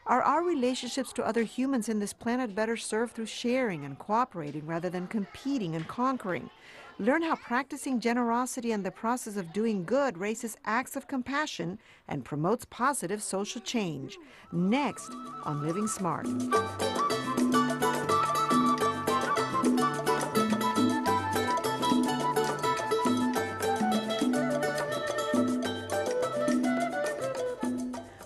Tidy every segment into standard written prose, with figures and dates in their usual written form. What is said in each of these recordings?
Are our relationships to other humans in this planet better served through sharing and cooperating rather than competing and conquering? Learn how practicing generosity and the process of doing good raises acts of compassion and promotes positive social change. Next on Living Smart.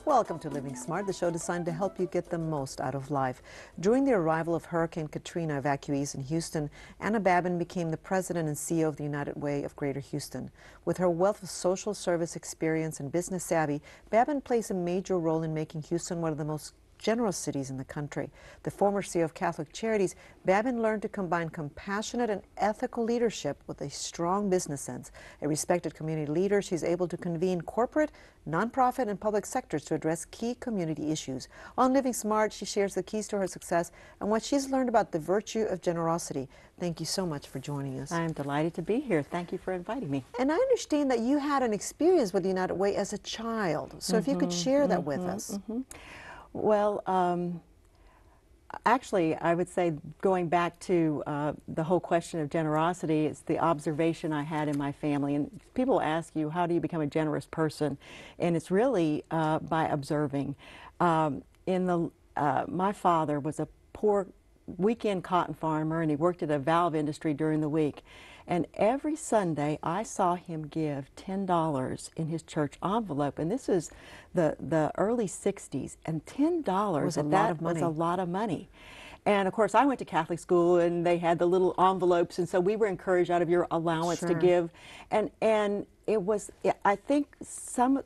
Welcome to Living Smart, the show designed to help you get the most out of life. During the arrival of Hurricane Katrina evacuees in Houston, Anna Babin became the president and CEO of the United Way of Greater Houston. With her wealth of social service experience and business savvy, Babin plays a major role in making Houston one of the most generous cities in the country. The former CEO of Catholic Charities, Babin learned to combine compassionate and ethical leadership with a strong business sense. A respected community leader, she's able to convene corporate, nonprofit, and public sectors to address key community issues. On Living Smart, she shares the keys to her success and what she's learned about the virtue of generosity. Thank you so much for joining us. I'm delighted to be here. Thank you for inviting me. And I understand that you had an experience with the United Way as a child. So if you could share that with us. Well, actually, I would say going back to the whole question of generosity, it's the observation I had in my family. And people ask you, how do you become a generous person? And it's really by observing. My father was a poor weekend cotton farmer, and he worked at a valve industry during the week. And every Sunday, I saw him give $10 in his church envelope. And this is the early 60s. And $10 was a lot of money. Was a lot of money. And of course, I went to Catholic school, and they had the little envelopes. And so we were encouraged out of your allowance to give. And it was, I think some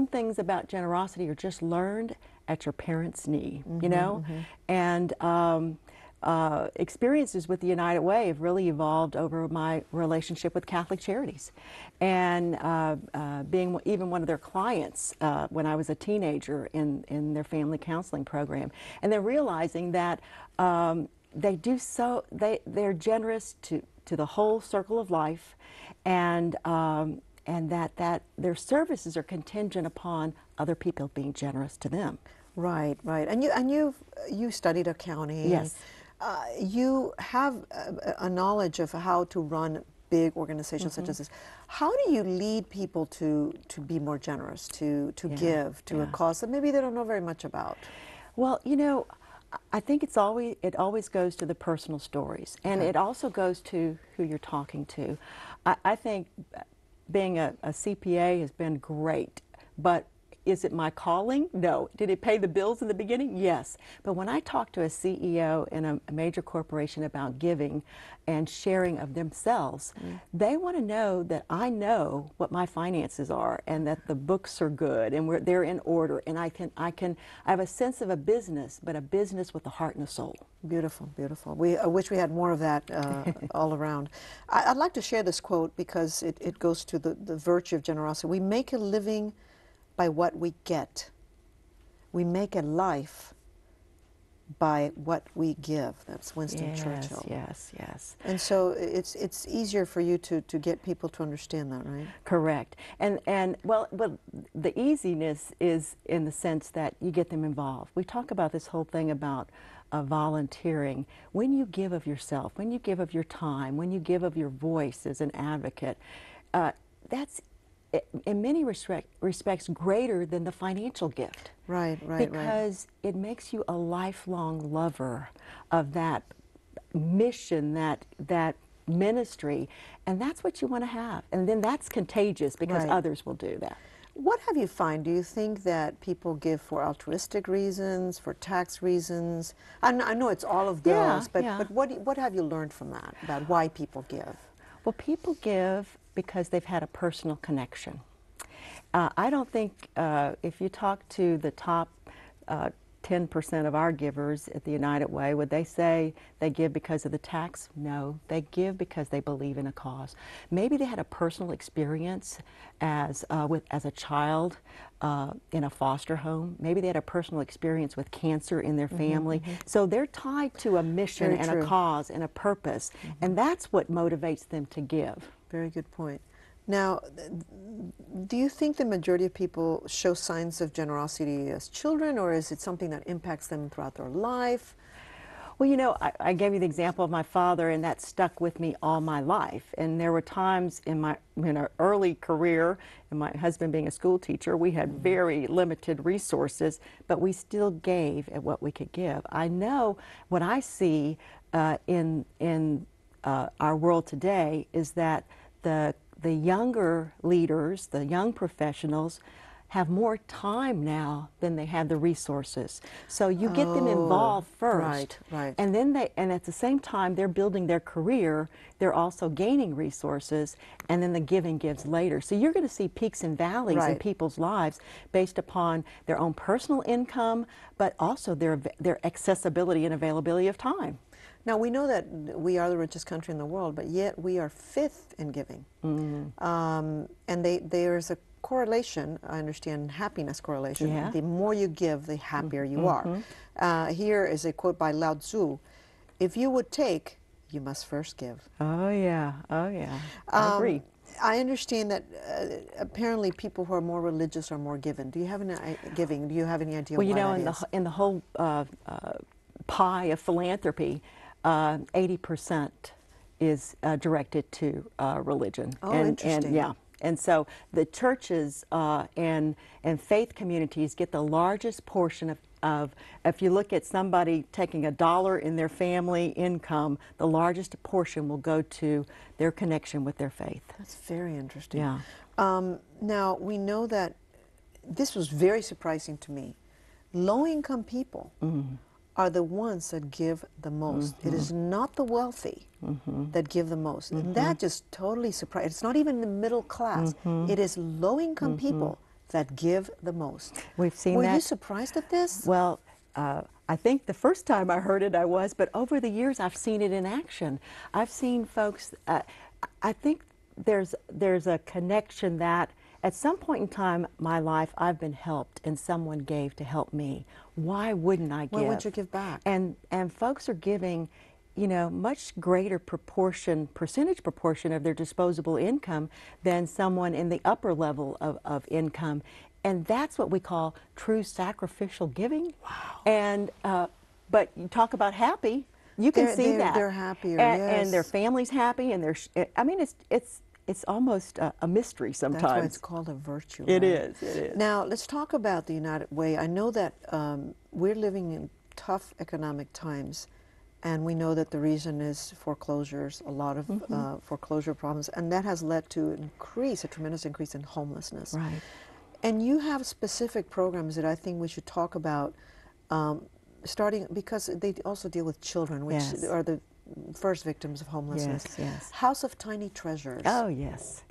things about generosity are just learned at your parents' knee, you know? And experiences with the United Way have really evolved over my relationship with Catholic Charities, and being even one of their clients when I was a teenager in their family counseling program, and then realizing that they're generous to the whole circle of life, and that their services are contingent upon other people being generous to them. Right, right. And you studied accounting. Yes. You have a knowledge of how to run big organizations such as this. How do you lead people to be more generous, to give to a cause that maybe they don't know very much about? Well, you know, I think it always goes to the personal stories, and it also goes to who you're talking to. I think being a CPA has been great, but is it my calling? No. Did it pay the bills in the beginning? Yes. But when I talk to a CEO in a major corporation about giving and sharing of themselves, they want to know that I know what my finances are, and that the books are good and they're in order, and I have a sense of a business, but a business with a heart and a soul. Beautiful, beautiful. I wish we had more of that all around. I'd like to share this quote because it goes to the virtue of generosity. We make a living by what we get. We make a life by what we give. That's Winston Churchill. Yes, yes. And so it's easier for you to get people to understand that, right? Correct. And well, the easiness is in the sense that you get them involved. We talk about this whole thing about volunteering. When you give of yourself, when you give of your time, when you give of your voice as an advocate, that's in many respects greater than the financial gift. Right. Because it makes you a lifelong lover of that mission, that ministry, and that's what you want to have. And then that's contagious because others will do that. What have you found? Do you think that people give for altruistic reasons, for tax reasons? I know it's all of those, but what have you learned from that, about why people give? Well, people give because they've had a personal connection. I don't think if you talk to the top 10% of our givers at the United Way, would they say they give because of the tax? No, they give because they believe in a cause. Maybe they had a personal experience as a child in a foster home. Maybe they had a personal experience with cancer in their family. So they're tied to a mission a cause and a purpose, and that's what motivates them to give. Very good point. Now, do you think the majority of people show signs of generosity as children, or is it something that impacts them throughout their life? Well, you know, I gave you the example of my father, and that stuck with me all my life. And there were times in our early career, and my husband being a school teacher, we had very limited resources, but we still gave at what we could give. I know what I see in our world today is that the younger leaders, the young professionals, have more time now than they had the resources. So you get them involved first, right. and then and at the same time they're building their career, they're also gaining resources, and then the giving gives later. So you're going to see peaks and valleys in people's lives based upon their own personal income, but also their accessibility and availability of time. Now, we know that we are the richest country in the world, but yet we are fifth in giving. And there's a correlation, I understand, happiness correlation. Yeah. The more you give, the happier you are. Here is a quote by Lao Tzu: "If you would take, you must first give." Oh yeah, oh yeah, I agree. I understand that apparently people who are more religious are more given. Do you have any giving? Do you have any idea Well, why you know, that is? in the whole pie of philanthropy, 80% is directed to religion. Oh, interesting. And, yeah. And so the churches and faith communities get the largest portion of, if you look at somebody taking $1 in their family income, the largest portion will go to their connection with their faith. That's very interesting. Yeah. Now, we know that this was very surprising to me. Low-income people are the ones that give the most. It is not the wealthy that give the most. And that just totally surprised. It's not even the middle class. It is low-income people that give the most. We've seen Were that. you surprised at this? Well, I think the first time I heard it I was, but over the years I've seen it in action. I've seen folks, I think there's a connection that at some point in time in my life, I've been helped and someone gave to help me. Why wouldn't I give? Why would you give back? And folks are giving, you know, much greater percentage proportion of their disposable income than someone in the upper level of income. And that's what we call true sacrificial giving. Wow. And, but you talk about happy, you can see that. They're happier, and their family's happy, and I mean, it's almost a mystery sometimes. That's why it's called a virtue. It right? is, it is. Now, let's talk about the United Way. I know that we're living in tough economic times, and we know that the reason is foreclosures, a lot of foreclosure problems, and that has led to a tremendous increase in homelessness. Right. And you have specific programs that I think we should talk about, starting, because they also deal with children, which are the first victims of homelessness. Yes, yes. House of Tiny Treasures. Oh, yes.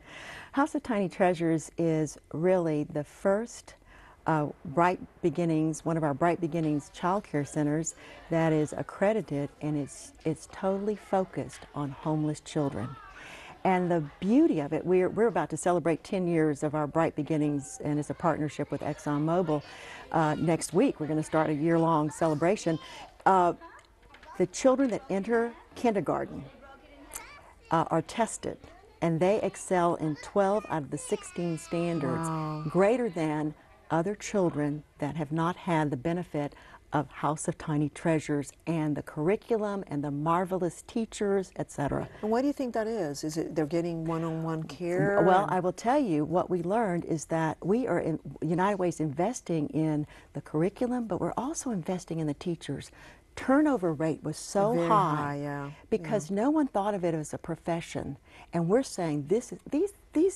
House of Tiny Treasures is really the first Bright Beginnings, one of our Bright Beginnings child care centers that is accredited, and it's totally focused on homeless children. And the beauty of it, we're about to celebrate 10 years of our Bright Beginnings, and it's a partnership with ExxonMobil. Next week, we're going to start a year-long celebration. The children that enter kindergarten are tested, and they excel in 12 out of the 16 standards, greater than other children that have not had the benefit of House of Tiny Treasures and the curriculum and the marvelous teachers, etc. And why do you think that is? Is it they're getting one-on-one care? Well, I will tell you what we learned is that we are in United Way's investing in the curriculum, but we're also investing in the teachers. Turnover rate was so Very high, yeah. because no one thought of it as a profession, and we're saying these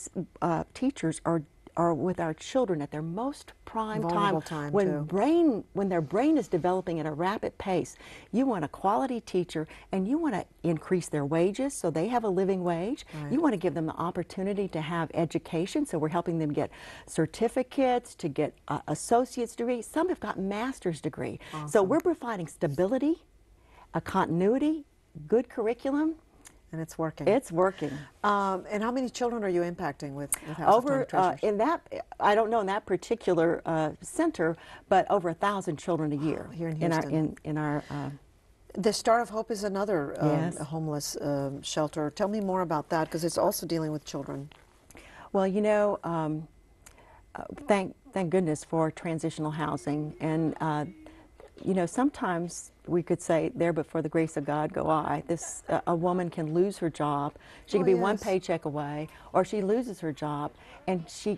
teachers are with our children at their most prime time when their brain is developing at a rapid pace. You want a quality teacher, and you want to increase their wages so they have a living wage. Right. You want to give them the opportunity to have education, so we're helping them get certificates, to get associate's degree. Some have got master's degree. Awesome. So we're providing stability, a continuity, good curriculum. And it's working. It's working. And how many children are you impacting with House of Tiny Treasures? In that, I don't know in that particular center, but over 1,000 children a year here in Houston. In our The Star of Hope is another Yes. homeless shelter. Tell me more about that, because it's also dealing with children. Well, you know, thank goodness for transitional housing, and you know, sometimes we could say, there but for the grace of God go I. This, a woman can lose her job. She can be one paycheck away, or she loses her job, and she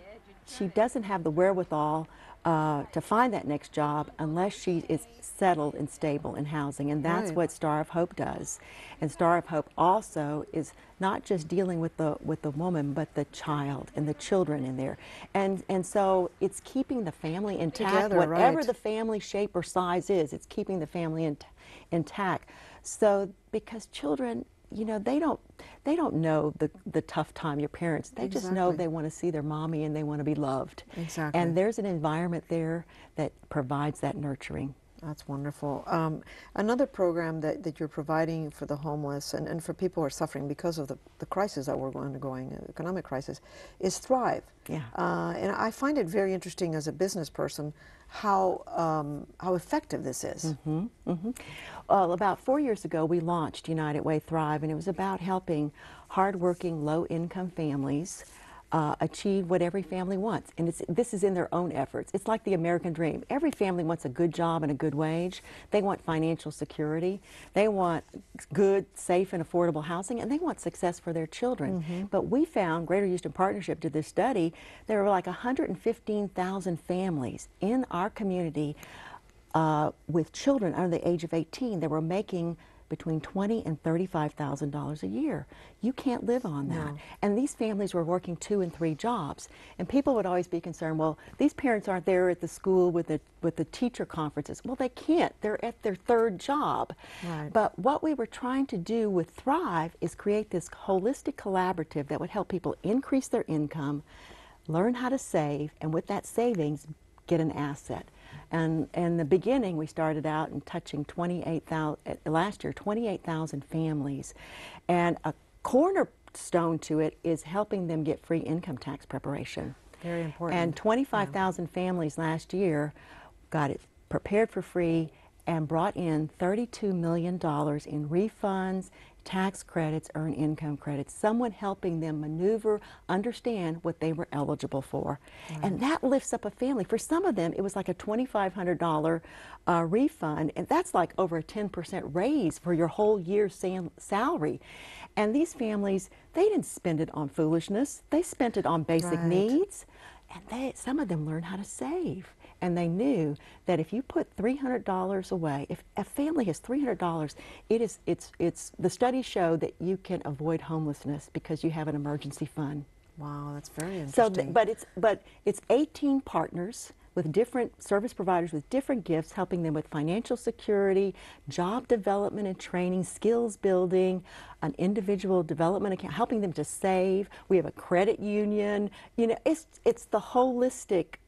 doesn't have the wherewithal to find that next job unless she is settled and stable in housing, and that's what Star of Hope does. And Star of Hope also is not just dealing with the woman, but the child and the children in there, and so it's keeping the family intact. Together, whatever the family shape or size is, it's keeping the family intact. So because children, you know, they don't know the tough time your parents. They just know they want to see their mommy and they want to be loved. Exactly. And there's an environment there that provides that nurturing. That's wonderful. Another program that you're providing for the homeless and for people who are suffering because of the crisis that we're undergoing, economic crisis, is Thrive. Yeah. And I find it very interesting as a business person how effective this is. Well, about 4 years ago, we launched United Way Thrive, and it was about helping hardworking, low-income families achieve what every family wants. And this is in their own efforts. It's like the American dream. Every family wants a good job and a good wage. They want financial security. They want good, safe, and affordable housing, and they want success for their children. But we found, Greater Houston Partnership did this study, there were like 115,000 families in our community with children under the age of 18 that were making between $20,000 and $35,000 a year. You can't live on that. No. And these families were working 2 and 3 jobs. And people would always be concerned, well, these parents aren't there at the school with the teacher conferences. Well, they can't. They're at their 3rd job. Right. But what we were trying to do with Thrive is create this holistic collaborative that would help people increase their income, learn how to save, and with that savings, get an asset. And in the beginning, we started out in touching 28,000 families. And a cornerstone to it is helping them get free income tax preparation. Very important. And 25,000 families last year got it prepared for free and brought in $32 million in refunds, tax credits, earned income credits, someone helping them maneuver, understand what they were eligible for. And that lifts up a family. For some of them, it was like a $2,500 refund, and that's like over a 10% raise for your whole year's salary. And these families, they didn't spend it on foolishness. They spent it on basic needs, and some of them learned how to save. And they knew that if you put $300 away, if a family has $300, the studies show that you can avoid homelessness because you have an emergency fund. Wow, that's very interesting. But it's 18 partners with different service providers with different gifts, helping them with financial security, job development and training, skills building, an individual development account, helping them to save. We have a credit union. You know, it's the holistic.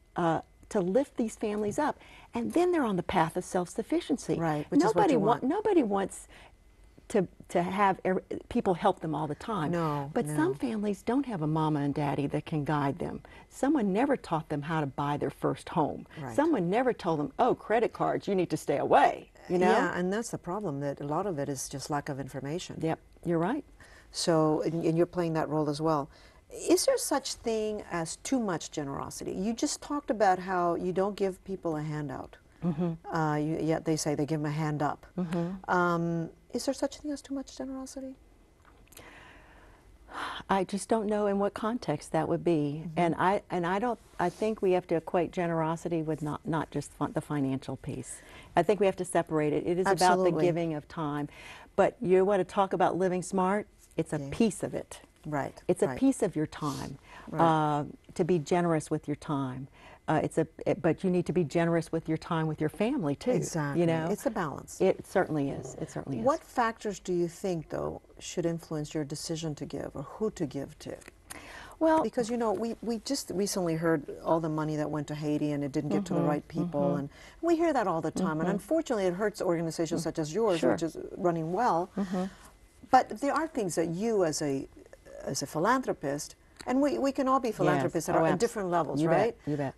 To lift these families up, and then they're on the path of self-sufficiency. Right, which is what you want. Nobody wants to have people help them all the time. No, but some families don't have a mama and daddy that can guide them. Someone never taught them how to buy their first home. Right. Someone never told them, oh, credit cards, you need to stay away. You know? Yeah, and that's the problem, that a lot of it is just lack of information. Yep, you're right. So, and you're playing that role as well. Is there such thing as too much generosity? You just talked about how you don't give people a handout. Yet they say they give them a hand up. Is there such thing as too much generosity? I just don't know in what context that would be, and I think we have to equate generosity with not just the financial piece. I think we have to separate it. It is about the giving of time, but you want to talk about living smart. It's a piece of it. Right. It's a piece of your time. To be generous with your time. But you need to be generous with your time with your family too. Exactly. You know, it's a balance. It certainly is. It certainly is. What factors do you think, though, should influence your decision to give or who to give to? Well, because you know, we just recently heard all the money that went to Haiti and it didn't get to the right people, and we hear that all the time. And unfortunately, it hurts organizations such as yours, which is running well. But there are things that you, as a philanthropist, and we can all be philanthropists at different levels, right? You bet.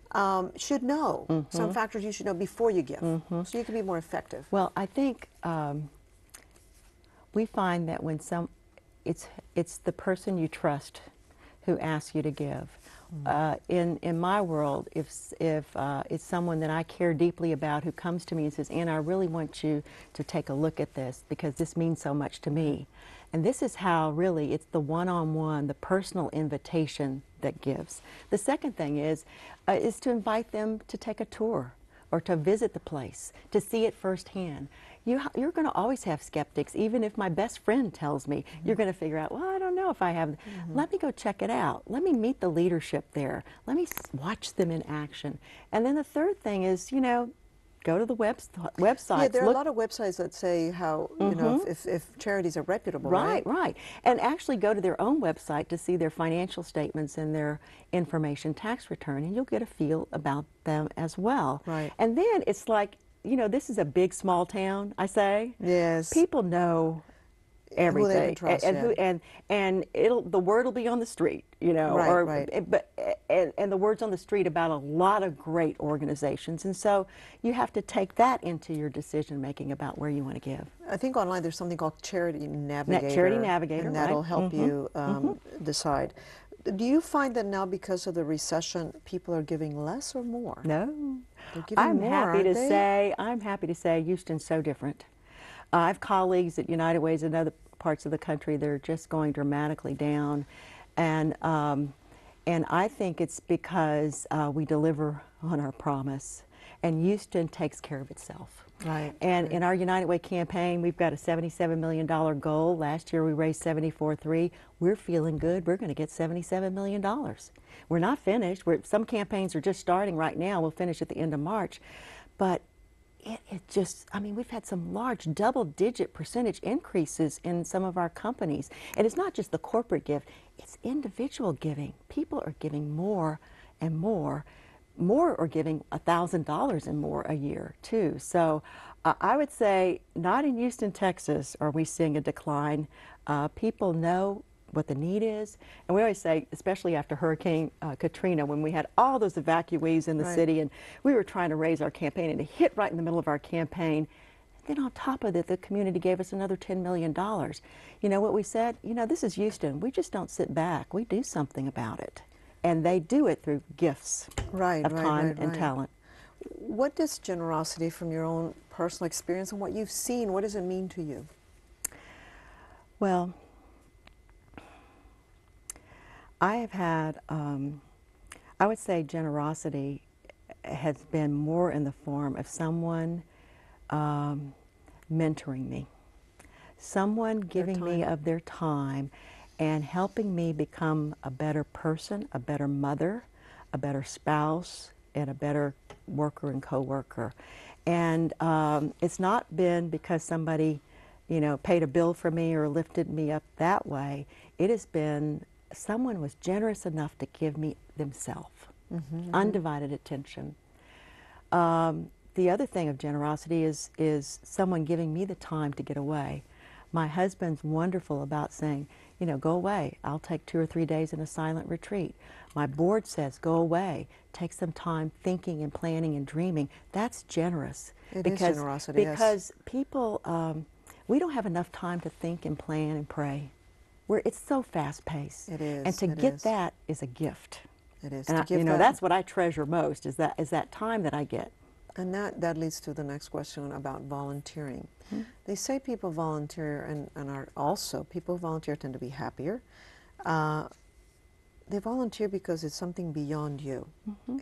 Should know some factors you should know before you give, so you can be more effective. Well, I think we find that when it's the person you trust who asks you to give. in my world, if it's someone that I care deeply about who comes to me and says, Anna, I really want you to take a look at this because this means so much to me. And this is how really it's the one-on-one, the personal invitation that gives. The second thing is to invite them to take a tour or to visit the place, to see it firsthand. You're going to always have skeptics. Even if my best friend tells me, you're going to figure out, well, I don't know if I have. Let me go check it out. Let me meet the leadership there. Let me watch them in action. And then the third thing is, you know, go to the websites. Yeah, there are a lot of websites that say how, you know, if charities are reputable, right? Right. And actually go to their own website to see their financial statements and their information tax return, and you'll get a feel about them as well. Right. And then it's like, you know, this is a big, small town, I say. Yes. People know everything. Who they can trust, and the word will be on the street, you know, and the word's on the street about a lot of great organizations, and so you have to take that into your decision making about where you want to give. I think online there's something called Charity Navigator. Charity Navigator, and that'll help you decide. Do you find that now because of the recession, people are giving less or more? No, they're giving more, I'm happy to say Houston's so different. I have colleagues at United Ways in other parts of the country that are just going dramatically down, and I think it's because we deliver on our promise, and Houston takes care of itself. Right. And in our United Way campaign, we've got a $77 million goal. Last year we raised $74.3. We're feeling good. We're going to get $77 million. We're not finished. Some campaigns are just starting right now. We'll finish at the end of March, but it just, I mean, we've had some large double-digit percentage increases in some of our companies. And it's not just the corporate gift, it's individual giving. People are giving more and more. More are giving $1,000 and more a year, too. So I would say not in Houston, Texas are we seeing a decline. People know what the need is. And we always say, especially after Hurricane Katrina, when we had all those evacuees in the city and we were trying to raise our campaign and it hit right in the middle of our campaign. Then on top of it, the community gave us another $10 million. You know what we said? You know, this is Houston. We just don't sit back. We do something about it. And they do it through gifts of time and talent. What does generosity, from your own personal experience and what you've seen, what does it mean to you? Well, I have had, I would say generosity has been more in the form of someone mentoring me, someone giving me of their time and helping me become a better person, a better mother, a better spouse, and a better worker and co-worker. And it's not been because somebody, you know, paid a bill for me or lifted me up that way. It has been someone was generous enough to give me themselves, undivided attention. The other thing of generosity is someone giving me the time to get away. My husband's wonderful about saying, you know, go away. I'll take 2 or 3 days in a silent retreat. My board says, go away. Take some time thinking and planning and dreaming. That's generous. It is generosity, because people, we don't have enough time to think and plan and pray. It's so fast-paced. It is. And to get that is a gift. It is. And you know, that's what I treasure most, is that time that I get. And that leads to the next question about volunteering. They say people volunteer and are also, people who volunteer tend to be happier. They volunteer because it's something beyond you.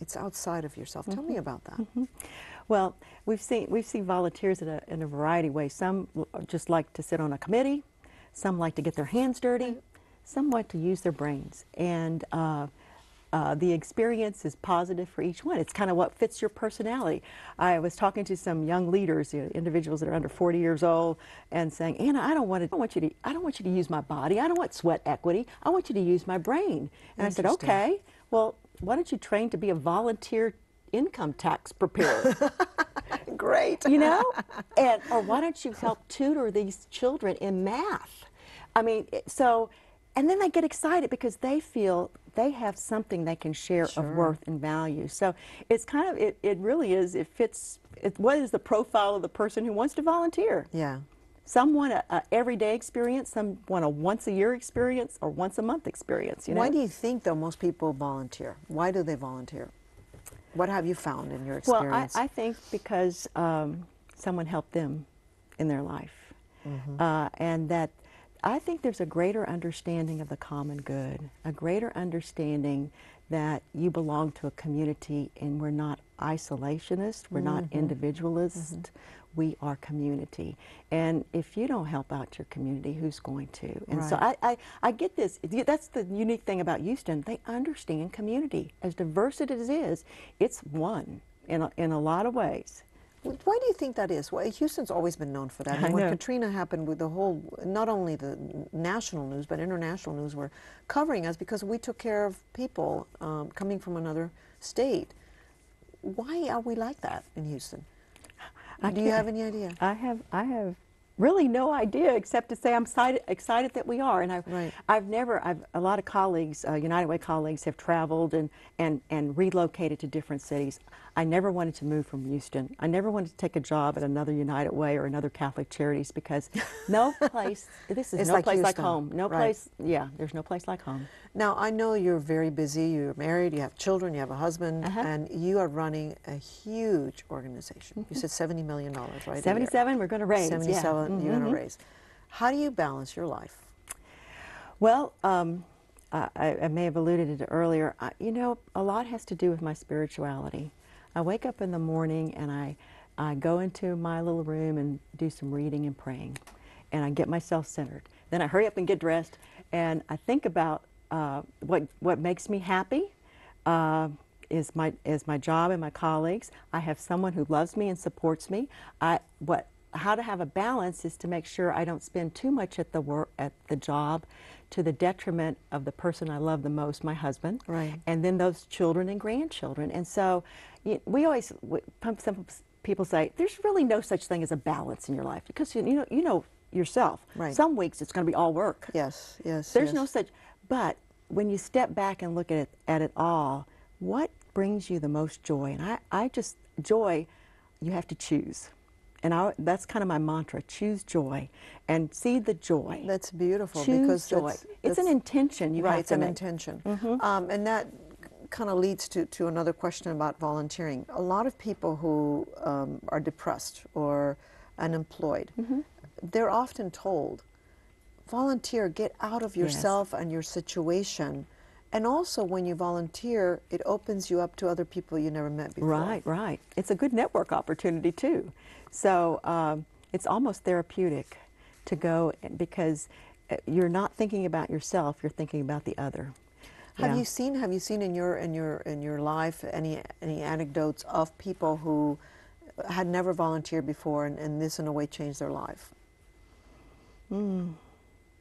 It's outside of yourself. Tell me about that. Well, we've seen volunteers in a variety of ways. Some just like to sit on a committee. Some like to get their hands dirty. Some like to use their brains. And the experience is positive for each one. It's kind of what fits your personality. I was talking to some young leaders, you know, individuals that are under 40 years old, and saying, Anna, I don't want you to use my body. I don't want sweat equity. I want you to use my brain. And I said, okay, well, why don't you train to be a volunteer income tax preparer? Great. You know? Or why don't you help tutor these children in math? I mean, and then they get excited because they feel they have something they can share of worth and value. So it's kind of, it really is, it fits, what is the profile of the person who wants to volunteer? Yeah. Some want a everyday experience, some want a once-a-year experience or once-a-month experience, you know? Why do you think, though, most people volunteer? Why do they volunteer? What have you found in your Well, experience? I think because someone helped them in their life. And that I think there's a greater understanding of the common good, a greater understanding that you belong to a community and we're not isolationist, we're not individualist, we are community. And if you don't help out your community, who's going to? And so I get this. That's the unique thing about Houston. They understand community. As diverse as it is, it's one in a lot of ways. Why do you think that is? Well, Houston's always been known for that. And when Katrina happened, with the whole, not only the national news, but international news were covering us because we took care of people coming from another state. Why are we like that in Houston? Do you have any idea? I have really no idea, except to say I'm excited that we are. And a lot of colleagues, United Way colleagues, have traveled and relocated to different cities. I never wanted to move from Houston. I never wanted to take a job at another United Way or another Catholic Charities because no place, this is It's no like place like Houston. home. No place, yeah, there's no place like home. Now, I know you're very busy. You're married, you have children, you have a husband, and you are running a huge organization. You said $70 million, right? 77, we're going to raise. 77, you're going to raise. How do you balance your life? Well, I may have alluded to it earlier. You know, a lot has to do with my spirituality. I wake up in the morning and I go into my little room and do some reading and praying, and I get myself centered. Then I hurry up and get dressed, and I think about what makes me happy is my job and my colleagues. I have someone who loves me and supports me. How to have a balance is to make sure I don't spend too much at the job to the detriment of the person I love the most, my husband, and then those children and grandchildren. And so some people say there's really no such thing as a balance in your life because you know yourself. Some weeks it's going to be all work. Yes. There's no such. But when you step back and look at it all, what brings you the most joy? And joy, you have to choose. And that's kind of my mantra, choose joy and see the joy. That's beautiful. Choose because joy. It's an intention you have to make. It's an intention. And that kind of leads to another question about volunteering. A lot of people who are depressed or unemployed, they're often told, volunteer, get out of yourself and your situation. And also when you volunteer, it opens you up to other people you never met before. Right. It's a good network opportunity too. So it's almost therapeutic to go because you're not thinking about yourself, you're thinking about the other. Have you seen in your life any anecdotes of people who had never volunteered before and this in a way changed their life?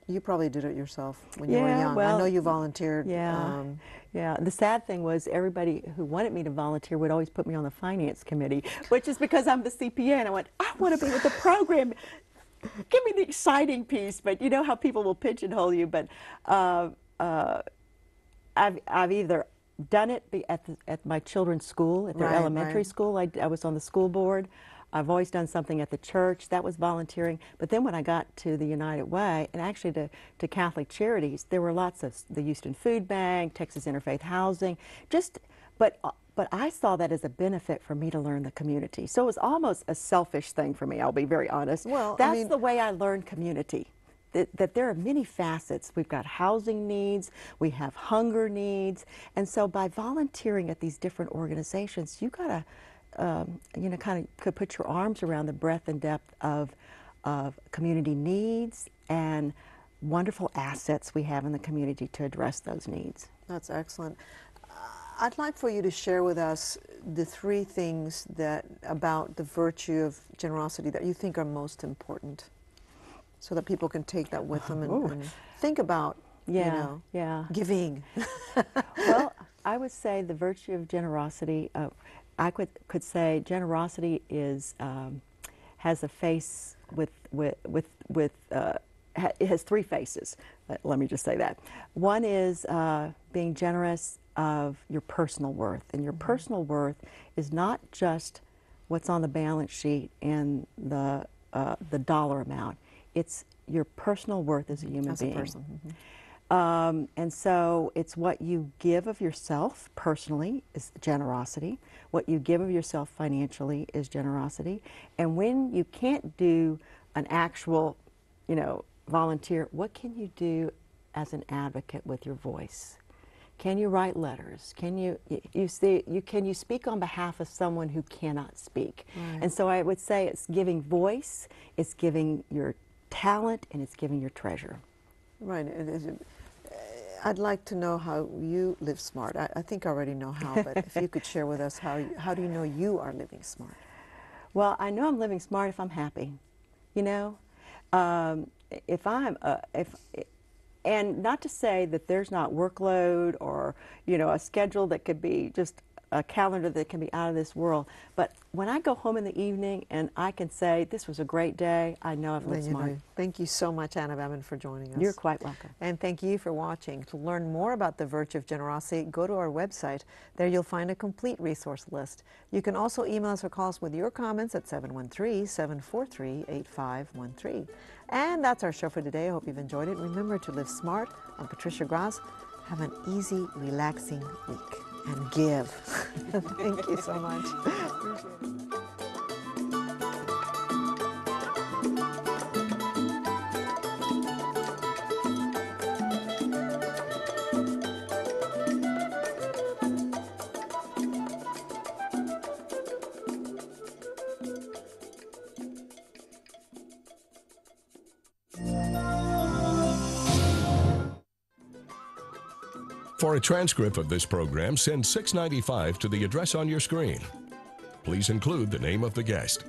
You probably did it yourself when you were young. Well, I know you volunteered. Yeah. The sad thing was everybody who wanted me to volunteer would always put me on the finance committee, which is because I'm the CPA, and I went, I want to be with the program. Give me the exciting piece. But you know how people will pigeonhole you. But I've either done it at my children's school, at their elementary school. I was on the school board. I've always done something at the church. That was volunteering. But then when I got to the United Way, and actually to Catholic Charities, there were lots of the Houston Food Bank, Texas Interfaith Housing, but I saw that as a benefit for me to learn the community. So it was almost a selfish thing for me, I'll be very honest. Well, that's the way I learned community. That there are many facets. We've got housing needs, we have hunger needs, and so by volunteering at these different organizations, you gotta kind of could put your arms around the breadth and depth of community needs and wonderful assets we have in the community to address those needs. That's excellent. I'd like for you to share with us the 3 things about the virtue of generosity that you think are most important, so that people can take that with them and think about, giving. Well, I would say the virtue of generosity. I could say generosity has a face it has 3 faces. Let me just say that. One is being generous of your personal worth, and your personal worth is not just what's on the balance sheet and the dollar amount. it's your personal worth as a human being. As a person. And so it's what you give of yourself personally is generosity. What you give of yourself financially is generosity. And when you can't do an actual, you know, volunteer, what can you do as an advocate with your voice? Can you write letters? Can you speak on behalf of someone who cannot speak? Right. And so I would say it's giving voice, it's giving your talent, and it's giving your treasure. Right. I'd like to know how you live smart. I think I already know how, but if you could share with us how do you know you are living smart? Well, I know I'm living smart if I'm happy, you know. And not to say that there's not workload or, you know, a schedule that could be just a calendar that can be out of this world. But when I go home in the evening and I can say, this was a great day, I know I've lived smart. Thank you so much, Anna Babin, for joining us. You're quite welcome. And thank you for watching. To learn more about the virtue of generosity, go to our website. There you'll find a complete resource list. You can also email us or call us with your comments at 713-743-8513. And that's our show for today. I hope you've enjoyed it. Remember to live smart. I'm Patricia GRAS. Have an easy, relaxing week. And give. Thank you so much. Appreciate it. For a transcript of this program, send $6.95 to the address on your screen. Please include the name of the guest.